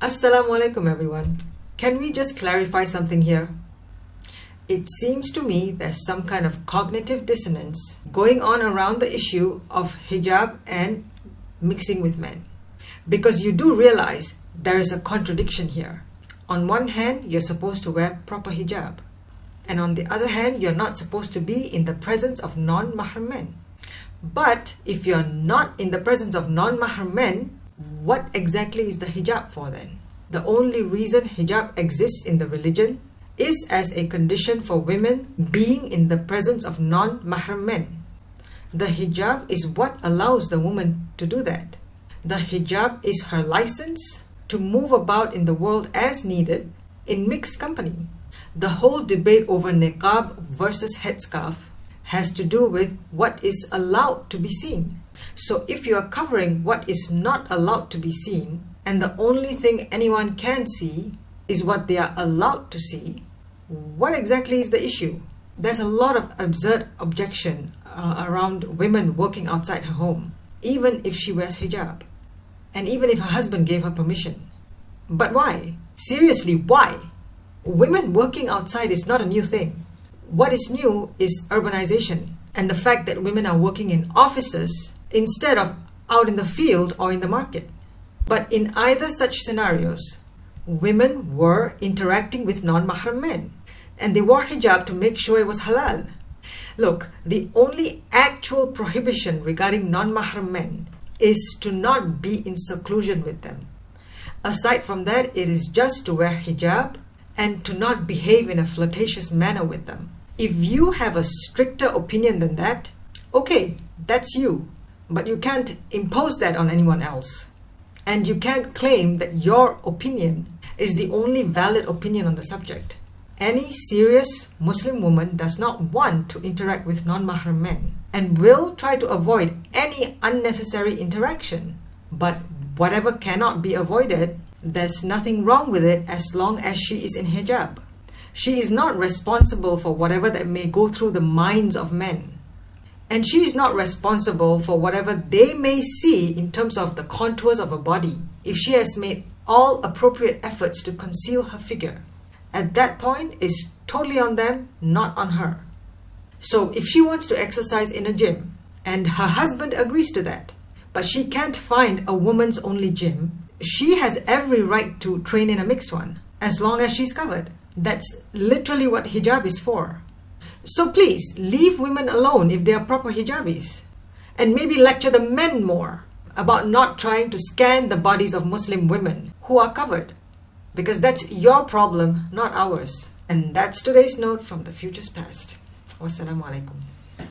Assalamu alaikum everyone. Can we just clarify something here? It seems to me there's some kind of cognitive dissonance going on around the issue of hijab and mixing with men. Because you do realize there is a contradiction here. On one hand, you're supposed to wear proper hijab. And on the other hand, you're not supposed to be in the presence of non-mahram men. But if you're not in the presence of non-mahram men, what exactly is the hijab for then? The only reason hijab exists in the religion is as a condition for women being in the presence of non-mahram men. The hijab is what allows the woman to do that. The hijab is her license to move about in the world as needed in mixed company. The whole debate over niqab versus headscarf has to do with what is allowed to be seen. So if you are covering what is not allowed to be seen, and the only thing anyone can see is what they are allowed to see, what exactly is the issue? There's a lot of absurd objection around women working outside her home, even if she wears hijab, and even if her husband gave her permission. But why? Seriously, why? Women working outside is not a new thing. What is new is urbanization and the fact that women are working in offices instead of out in the field or in the market. But in either such scenarios, women were interacting with non-mahram men, and they wore hijab to make sure it was halal. Look, the only actual prohibition regarding non-mahram men is to not be in seclusion with them. Aside from that, it is just to wear hijab and to not behave in a flirtatious manner with them. If you have a stricter opinion than that, okay, that's you. But you can't impose that on anyone else. And you can't claim that your opinion is the only valid opinion on the subject. Any serious Muslim woman does not want to interact with non-mahram men and will try to avoid any unnecessary interaction. But whatever cannot be avoided, there's nothing wrong with it as long as she is in hijab. She is not responsible for whatever that may go through the minds of men. And she is not responsible for whatever they may see in terms of the contours of her body if she has made all appropriate efforts to conceal her figure. At that point, it's totally on them, not on her. So if she wants to exercise in a gym and her husband agrees to that, but she can't find a woman's only gym, she has every right to train in a mixed one as long as she's covered. That's literally what hijab is for. So please, leave women alone if they are proper hijabis. And maybe lecture the men more about not trying to scan the bodies of Muslim women who are covered. Because that's your problem, not ours. And that's today's note from the future's past. Wassalamu alaikum.